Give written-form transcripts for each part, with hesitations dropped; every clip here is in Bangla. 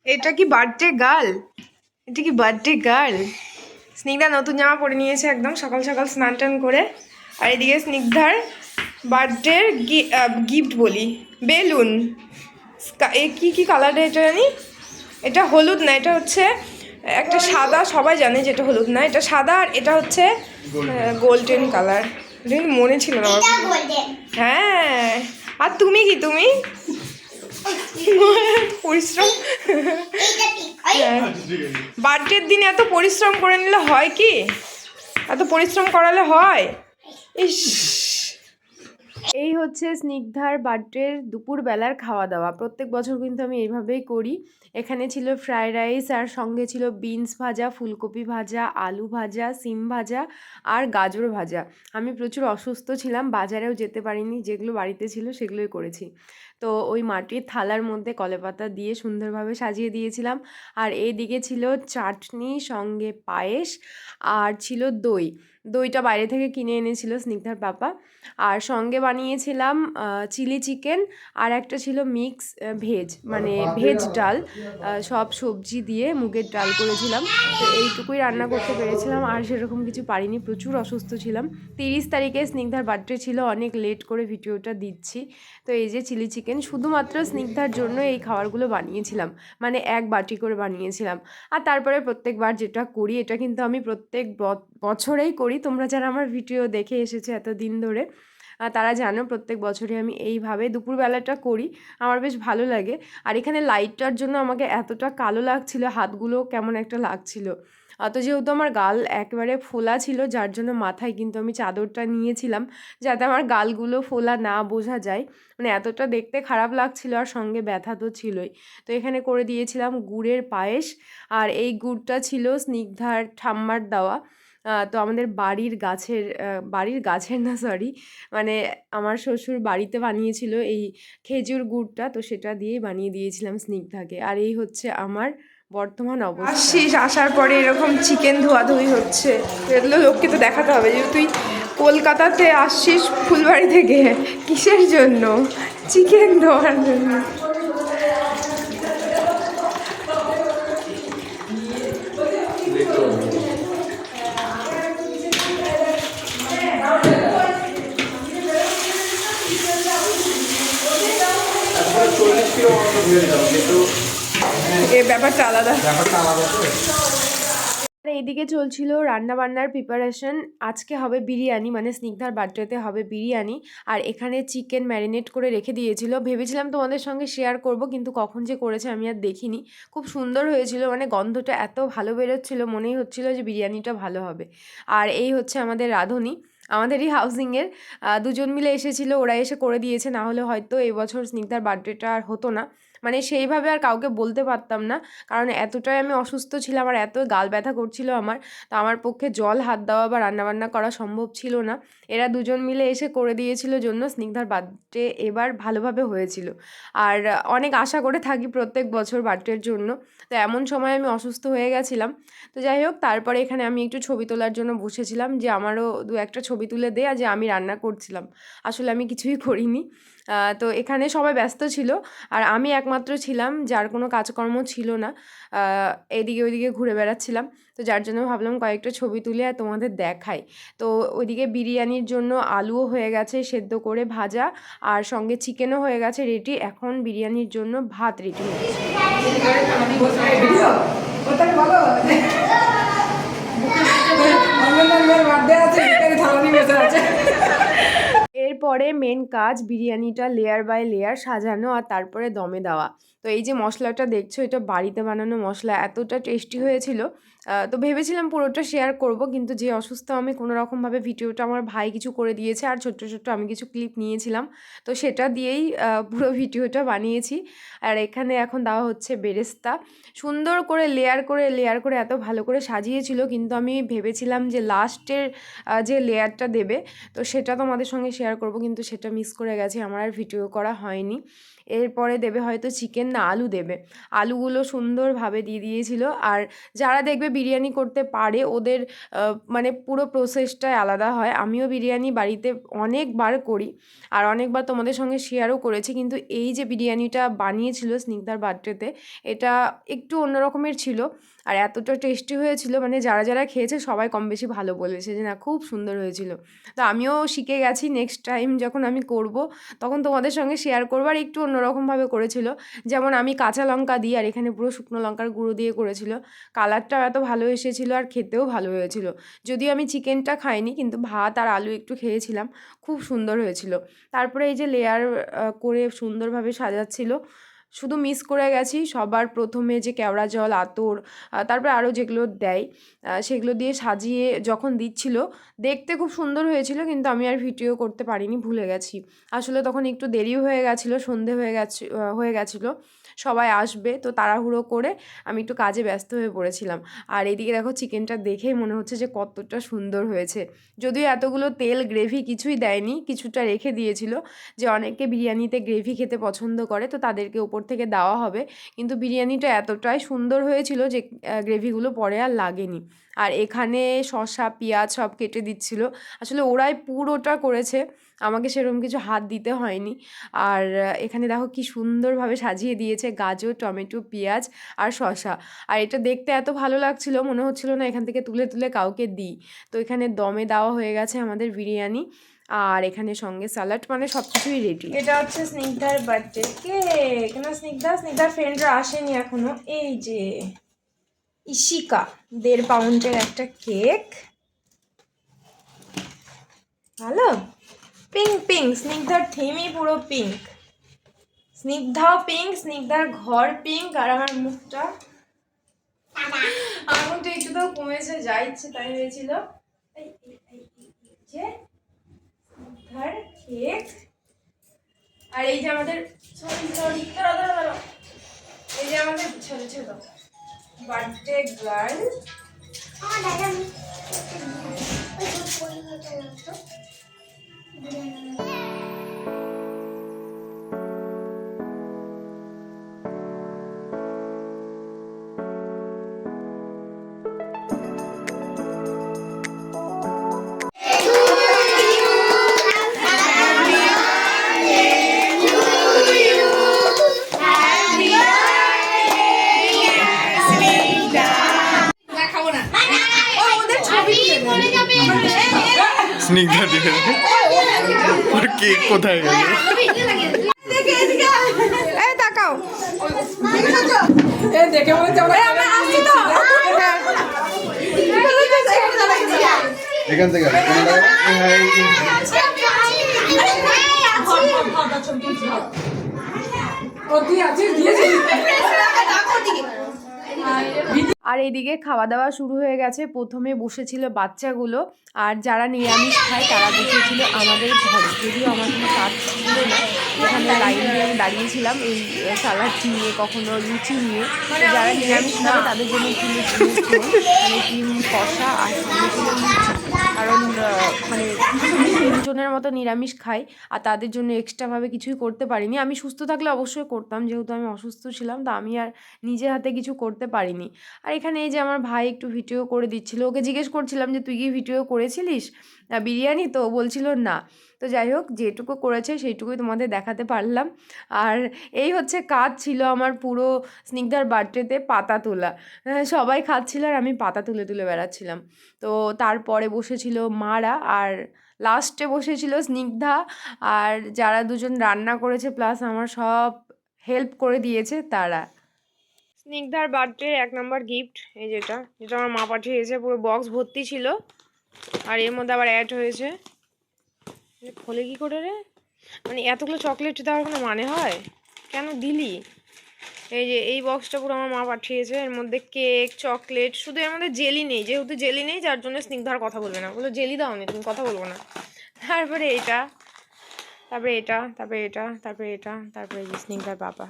এটা কি বার্থডে গার্ল? এটা কি বার্থডে গার্ল? স্নিগ্ধা নতুন জামা পরে নিয়েছে একদম সকাল সকাল স্নান টান করে। আর এদিকে স্নিগ্ধার বার্থডের গিফট বলি, বেলুন। এ কি কি কালার এটা জানি? এটা হলুদ না, এটা হচ্ছে একটা সাদা, সবাই জানে যে এটা হলুদ না, এটা সাদা, আর এটা হচ্ছে গোল্ডেন কালার। মনে ছিল না আমার। হ্যাঁ, আর তুমি কি, তুমি পরিশ্রম বার্থডের দিনে এত পরিশ্রম করে নিলে হয় কি? এত পরিশ্রম করালে হয়? ইস। এই হচ্ছে স্নিগ্ধার বার্থডের দুপুরবেলার খাওয়া দাওয়া। প্রত্যেক বছর কিন্তু আমি এইভাবেই করি। এখানে ছিল ফ্রাইড রাইস, আর সঙ্গে ছিল বিনস ভাজা, ফুলকপি ভাজা, আলু ভাজা, সিম ভাজা আর গাজর ভাজা। আমি প্রচুর অসুস্থ ছিলাম, বাজারেও যেতে পারিনি, যেগুলো বাড়িতে ছিল সেগুলোই করেছি। তো ওই মাটির থালার মধ্যে কলাপাতা দিয়ে সুন্দরভাবে সাজিয়ে দিয়েছিলাম। আর এইদিকে ছিল চাটনি, সঙ্গে পায়েস, আর ছিল দই। দইটা বাইরে থেকে কিনে এনেছিল স্নিগ্ধার পাপা। আর সঙ্গে বানিয়েছিলাম চিলি চিকেন, আর একটা ছিল মিক্স ভেজ, মানে ভেজ ডাল, সব সবজি দিয়ে মুগের ডাল করেছিলাম। তো এইটুকুই রান্না করতে পেরেছিলাম, আর সেরকম কিছু পারিনি, প্রচুর অসুস্থ ছিলাম। 30 তারিখে স্নিগ্ধার বার্থডে ছিল, অনেক লেট করে ভিডিওটা দিচ্ছি। তো এই যে চিলি চিকেন, শুধুমাত্র স্নিগ্ধার জন্য এই খাবারগুলো বানিয়েছিলাম, মানে এক বাটি করে বানিয়েছিলাম। আর তারপরে প্রত্যেকবার যেটা করি, এটা কিন্তু আমি প্রত্যেক বছরেই করি। তোমরা যারা আমার ভিডিও দেখে এসেছে এতদিন ধরে, তারা জানো প্রত্যেক বছরই আমি এইভাবে দুপুরবেলাটা করি। আমার বেশ ভালো লাগে। আর এখানে লাইটটার জন্য আমাকে এতটা কালো লাগছিল, হাতগুলো কেমন একটা লাগছিল। তো যেহেতু আমার গাল একেবারে ফোলা ছিল, যার জন্য মাথায় কিন্তু আমি চাদরটা নিয়েছিলাম, যাতে আমার গালগুলো ফোলা না বোঝা যায়। মানে এতটা দেখতে খারাপ লাগছিল, আর সঙ্গে ব্যথা তো ছিলই। তো এখানে করে দিয়েছিলাম গুড়ের পায়েস, আর এই গুড়টা ছিল স্নিগ্ধার ঠাম্মার দেওয়া। তো আমাদের বাড়ির গাছের না, সরি, মানে আমার শ্বশুর বাড়িতে বানিয়েছিল এই খেজুর গুড়টা, তো সেটা দিয়েই বানিয়ে দিয়েছিলাম স্নিগ্ধাকে। আর এই হচ্ছে আমার বর্তমান অবস্থা। আসছিস, আসার পরে এরকম চিকেন ধোয়াধুয়ি হচ্ছে, এগুলো লোককে তো দেখাতে হবে যে তুই কলকাতাতে আসছিস ফুলবাড়ি থেকে, কিসের জন্য? চিকেন ধোয়ার জন্য। ব্যাপারটা আলাদা। এইদিকে চলছিল রান্না বান্নার প্রিপারেশন। আজকে হবে বিরিয়ানি, মানে স্নিগ্ধার বার্থডেতে হবে বিরিয়ানি। আর এখানে চিকেন ম্যারিনেট করে রেখে দিয়েছিল, ভেবেছিলাম তোমাদের সঙ্গে শেয়ার করব, কিন্তু কখন যে করেছে আমি আর দেখিনি। খুব সুন্দর হয়েছিল, মানে গন্ধটা এত ভালো বেরোচ্ছিল, মনেই হচ্ছিল যে বিরিয়ানিটা ভালো হবে। আর এই হচ্ছে আমাদের রাঁধুনি, আমাদেরই হাউজিংয়ের। দুজন মিলে এসেছিল, ওরা এসে করে দিয়েছে, না হলে হয়তো এবছর স্নিগ্ধার বার্থডেটা আর হতো না। মানে সেইভাবে আর কাউকে বলতে পারতাম না, কারণ এতটাই আমি অসুস্থ ছিলাম, আর এত গাল ব্যথা করছিল আমার। তো আমার পক্ষে জল হাত দেওয়া বা রান্নাবান্না করা সম্ভব ছিল না। এরা দুজন মিলে এসে করে দিয়েছিল জন্য স্নিগ্ধার বার্থডে এবার ভালোভাবে হয়েছিল। আর অনেক আশা করে থাকি প্রত্যেক বছর বার্থডের জন্য। তো এমন সময় আমি অসুস্থ হয়ে গেছিলাম। তো যাই হোক, তারপরে এখানে আমি একটু ছবি তোলার জন্য বসেছিলাম, যে আমারও দু একটা ছবি তুলে দে, আর যে আমি রান্না করছিলাম। আসলে আমি কিছুই করিনি। তো এখানে সবাই ব্যস্ত ছিল, আর আমি একমাত্র ছিলাম যার কোনো কাজকর্ম ছিল না। এদিকে ওইদিকে ঘুরে বেড়াচ্ছিলাম। তো যার জন্য ভাবলাম কয়েকটা ছবি তুলে আর তোমাদের দেখাই। তো ওইদিকে বিরিয়ানির জন্য আলুও হয়ে গেছে সেদ্ধ করে ভাজা, আর সঙ্গে চিকেনও হয়ে গেছে রেডি। এখন বিরিয়ানির জন্য ভাত রেডি হচ্ছে। এরপরে মেন কাজ বিরিয়ানিটা লেয়ার বাই লেয়ার সাজানো, আর তারপরে দমে দেওয়া। তো এই যে মশলাটা দেখছো, এটা বাড়িতে বানানো মশলা, এতটা টেস্টি হয়েছিল। তো ভেবেছিলাম পুরোটা শেয়ার করব, কিন্তু যে অসুস্থ আমি, কোনো রকমভাবে ভিডিওটা আমার ভাই কিছু করে দিয়েছে, আর ছোট্ট ছোট্ট আমি কিছু ক্লিপ নিয়েছিলাম, তো সেটা দিয়েই পুরো ভিডিওটা বানিয়েছি। আর এখানে এখন দেওয়া হচ্ছে বেরেস্তা, সুন্দর করে লেয়ার করে এত ভালো করে সাজিয়েছিল, কিন্তু আমি ভেবেছিলাম যে লাস্টের যে লেয়ারটা দেবে, তো সেটা তোমাদের সঙ্গে শেয়ার করব, কিন্তু সেটা মিস করে গেছি, আমার আর ভিডিও করা হয়নি। এরপরে দেবে হয়তো চিকেন, না আলু দেবে। আলুগুলো সুন্দরভাবে দিয়ে দিয়েছিল। আর যারা দেখবে বিরিয়ানি করতে পারে ওদের মানে পুরো প্রসেসটাই আলাদা হয়। আমিও বিরিয়ানি বাড়িতে অনেকবার করি আর অনেকবার তোমাদের সঙ্গে শেয়ারও করেছি, কিন্তু এই যে বিরিয়ানিটা বানিয়েছিল স্নিগ্ধার বার্থডেতে, এটা একটু অন্যরকমের ছিল আর এতটা টেস্টি হয়েছিল, মানে যারা যারা খেয়েছে সবাই কম বেশি ভালো বলেছে যে না খুব সুন্দর হয়েছিল। তো আমিও শিখে গেছি, নেক্সট টাইম যখন আমি করব তখন তোমাদের সঙ্গে শেয়ার করবো। আর একটু অন্যরকমভাবে করেছিল, যেমন আমি কাঁচা লঙ্কা দিই আর এখানে পুরো শুকনো লঙ্কার গুঁড়ো দিয়ে করেছিল। কালারটাও এত ভালো এসেছিল আর খেতেও ভালো হয়েছিল। যদিও আমি চিকেনটা খাইনি, কিন্তু ভাত আর আলু একটু খেয়েছিলাম, খুব সুন্দর হয়েছিল। তারপরে এই যে লেয়ার করে সুন্দরভাবে সাজাচ্ছিল, শুধু মিস করে গেছি সবার প্রথমে যে কেওড়া জল, আতর, তারপরে আরও যেগুলো দেয় সেগুলো দিয়ে সাজিয়ে যখন দিচ্ছিল দেখতে খুব সুন্দর হয়েছিল, কিন্তু আমি আর ভিডিও করতে পারিনি, ভুলে গেছি। আসলে তখন একটু দেরিও হয়ে গেছিলো, সন্ধে হয়ে গেছিলো, সবাই আসবে তো তাড়াহুড়ো করে আমি একটু কাজে ব্যস্ত হয়ে পড়েছিলাম। আর এইদিকে দেখো চিকেনটা দেখেই মনে হচ্ছে যে কতটা সুন্দর হয়েছে। যদিও এতগুলো তেল গ্রেভি কিছুই দেয়নি, কিছুটা রেখে দিয়েছিল যে অনেকে বিরিয়ানিতে গ্রেভি খেতে পছন্দ করে তো তাদেরকে উপর থেকে দেওয়া হবে, কিন্তু বিরিয়ানিটা এতটাই সুন্দর হয়েছিল যে গ্রেভিগুলো পরে আর লাগেনি। আর এখানে শসা পেঁয়াজ সব কেটে দিচ্ছিল, আসলে ওরাই পুরোটা করেছে, আমাকে সেরকম কিছু হাত দিতে হয়নি। আর এখানে দেখো কি সুন্দরভাবে সাজিয়ে দিয়েছে গাজর, টমেটো, পেঁয়াজ আর শসা। আর এটা দেখতে এত ভালো লাগছিল, মনে হচ্ছিল না এখান থেকে তুলে তুলে কাউকে দিই। তো এখানে দমে দেওয়া হয়ে গেছে আমাদের বিরিয়ানি, আর এখানে সঙ্গে স্যালাড, মানে সব কিছুই রেডি। এটা হচ্ছে স্নিগ্ধার বার্থডে কেক না, স্নিগ্ধার ফ্রেন্ডরা আসেনি এখনো। এই যে ইশিকা 1.5 পাউন্ডের একটা কেক, ভালো পিঙ্ক পিঙ্ক, স্নিগ্ধার থিমই পুরো পিঙ্ক, স্নিগ্ধাও পিঙ্ক, স্নিগ্ধার ঘর পিঙ্ক, আর আমার মুখটা একটু তো কমেছে, যা ইচ্ছে তাই হয়েছিল। স্নিগ্ধার কেক, আর এই যে আমাদের এই যে আমাদের ছোট ছোট বার্থডে গার্ল। স্নিগ্ধা দিয়ে ওর কেক কোথায় গেল? তাকাও দেখে মনে হচ্ছে এখান থেকে আর এইদিকে খাওয়া দাওয়া শুরু হয়ে গেছে। প্রথমে বসেছিল বাচ্চাগুলো, আর যারা নিরামিষ খায় তারা বসেছিল আমাদের ঘরে। যদিও আমার কোনো কাজ ছিল না, এখানে লাইন দিয়ে আমি দাঁড়িয়েছিলাম এই স্যালাড নিয়ে, কখনো লুচি নিয়ে। যারা নিরামিষ খাবে তাদের জন্য ছিল মানে ডিম কষা আর সঙ্গে ছিল লুচি, কারণ মানে 3 জনের মতো নিরামিষ খাই আর তাদের জন্য এক্সট্রাভাবে কিছুই করতে পারিনি। আমি সুস্থ থাকলে অবশ্যই করতাম, যেহেতু আমি অসুস্থ ছিলাম তো আমি আর নিজে হাতে কিছু করতে পারিনি। আর এখানে এই যে আমার ভাই একটু ভিডিও করে দিচ্ছিল, ওকে জিজ্ঞেস করছিলাম যে তুই কি ভিডিও করেছিলিস বিরিয়ানি, তো বলছিল না। তো যাই হোক, যেটুকু করেছে সেইটুকুই তোমাদের দেখাতে পারলাম। আর এই হচ্ছে কাজ ছিল আমার পুরো স্নিগ্ধার বার্থডেতে, পাতা তোলা। সবাই খাচ্ছিল আর আমি পাতা তুলে তুলে বেড়াচ্ছিলাম। তো তারপরে বসেছিল মারা, আর লাস্টে বসেছিল স্নিগ্ধা, আর যারা দুজন রান্না করেছে প্লাস আমার সব হেল্প করে দিয়েছে তারা। স্নিগ্ধার বার্থডের 1 নম্বর গিফট এই যেটা আমার মা পাঠিয়েছে, পুরো বক্স ভর্তি ছিল, আর এর মধ্যে আবার অ্যাড হয়েছে। খোলে কি করে রে, মানে এতগুলো চকলেট দেওয়ার কোনো মানে হয়, কেন দিলি? এই যে এই বক্সটা পুরো আমার মা পাঠিয়েছে, এর মধ্যে কেক, চকলেট, শুধু এর মধ্যে জেলি নেই, যেহেতু জেলি নেই যার জন্য স্নিগ্ধার কথা বলবে না, বলো জেলি দাও নি, তুমি কথা বলবো না। তারপরে এটা, তারপরে এটা, তারপরে এটা, তারপরে এটা, তারপরে এই যে স্নিগ্ধার বাবা।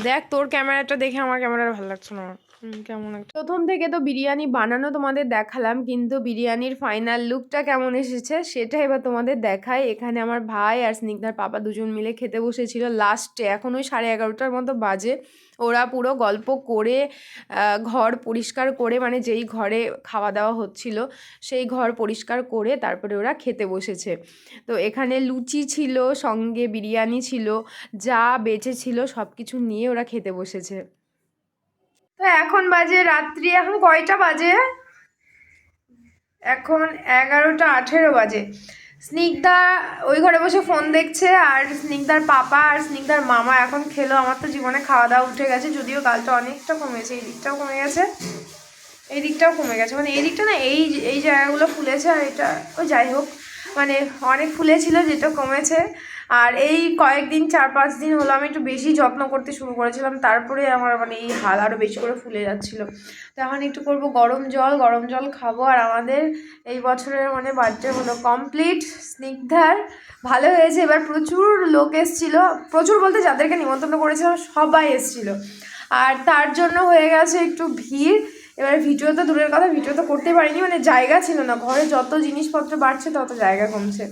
দেখ তোর ক্যামেরাটা দেখে আমার ক্যামেরাটা ভালো লাগছে না। কেমন একটা প্রথম থেকে তো বিরিয়ানি বানানো তোমাদের দেখালাম, কিন্তু বিরিয়ানির ফাইনাল লুকটা কেমন এসেছে সেটা এবার তোমাদের দেখাই। এখানে আমার ভাই আর স্নিগ্ধার পাপা দুজন মিলে খেতে বসেছিল লাস্টে, এখন ওই 11:30টার মতো বাজে। ওরা পুরো গল্প করে ঘর পরিষ্কার করে, মানে যেই ঘরে খাওয়া দাওয়া হচ্ছিল সেই ঘর পরিষ্কার করে তারপরে ওরা খেতে বসেছে। তো এখানে লুচি ছিল, সঙ্গে বিরিয়ানি ছিল, যা বেঁচে ছিল সব কিছু নিয়ে ওরা খেতে বসেছে। তো এখন বাজে রাত্রি, এখন কয়টা বাজে? এখন 11:18 বাজে। স্নিগ্ধা ওই ঘরে বসে ফোন দেখছে, আর স্নিগ্ধার পাপা আর স্নিগ্ধার মামা এখন খেলো। আমার তো জীবনে খাওয়া দাওয়া উঠে গেছে, যদিও কালটা অনেকটা কমেছে, এই দিকটাও কমে গেছে, এই দিকটাও কমে গেছে, মানে এই দিকটা না, এই এই জায়গাগুলো ফুলেছে, আর এটা ও যাই হোক, মানে অনেক ফুলেছিল যেটা কমেছে। আর এই কয়েকদিন 4-5 দিন হলো আমি একটু বেশি যত্ন করতে শুরু করেছিলাম, তারপরে আমার মানে এই হাল আরও বেশি করে ফুলে যাচ্ছিলো। তো এখন একটু করবো গরম জল খাবো। আর আমাদের এই বছরের মানে বার্থডে হলো কমপ্লিট। স্নিগ্ধার ভালো হয়েছে, এবার প্রচুর লোক এসেছিলো, প্রচুর বলতে যাদেরকে নিমন্ত্রণ করেছিলাম সবাই এসেছিলো, আর তার জন্য হয়ে গেছে একটু ভিড়। এবার ভিডিও তো দূরের কথা, ভিডিও তো করতে পারিনি, মানে জায়গা ছিল না, ঘরে যত জিনিসপত্র বাড়ছে তত জায়গা কমছে।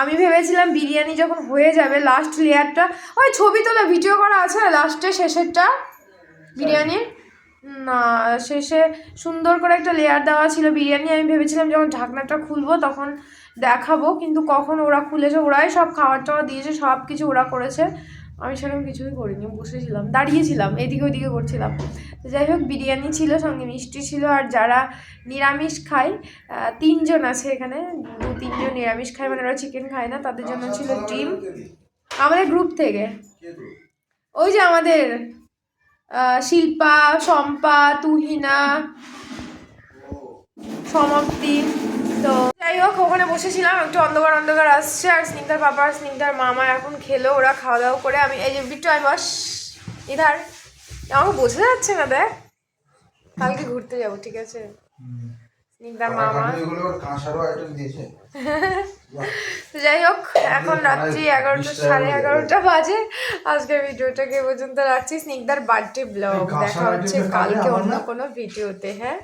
আমি ভেবেছিলাম বিরিয়ানি যখন হয়ে যাবে লাস্ট লেয়ারটা, ওই ছবি তোলা ভিডিও করা আছে না লাস্টে শেষেরটা বিরিয়ানির, না শেষে সুন্দর করে একটা লেয়ার দেওয়া ছিল বিরিয়ানি। আমি ভেবেছিলাম যখন ঢাকনাটা খুলবো তখন দেখাবো, কিন্তু কখন ওরা খুলেছে, ওরাই সব খাবার টাবার দিয়েছে, সব কিছু ওরা করেছে, আমি সেরকম কিছুই করিনি, বসেছিলাম, দাঁড়িয়েছিলাম, এদিকে ওইদিকে করছিলাম। তো যাই হোক, বিরিয়ানি ছিল, সঙ্গে মিষ্টি ছিল। আর যারা নিরামিষ খায় 3জন আছে এখানে, 2-3জন নিরামিষ খায়, মানে ওরা চিকেন খায় না, তাদের জন্য ছিল ডিম আমাদের গ্রুপ থেকে। ওই যে আমাদের শিল্পা, শম্পা, তুহিনা, সমাপ্তি। তো যাই হোক, ওখানে বসেছিলাম, একটু অন্ধকার আসছে, আর স্নিগ্ধার বাবা আর স্নিগ্ধার মামা এখন খেলো, ওরা খাওয়া দাওয়া করে। আমি এই যে বিট্টু আমি বস ইধার, আমাকে বোঝা যাচ্ছে না, দেখ কালকে ঘুরতে যাবো, ঠিক আছে? স্নিগ্ধার মামা তো যাই হোক, এখন রাত্রি 11টা 11:30 বাজে। আজকের ভিডিওটাকে এ পর্যন্ত রাখছি, স্নিগ্ধার বার্থডে ব্লগ। দেখা হচ্ছে কালকে অন্য কোনো ভিডিওতে। হ্যাঁ,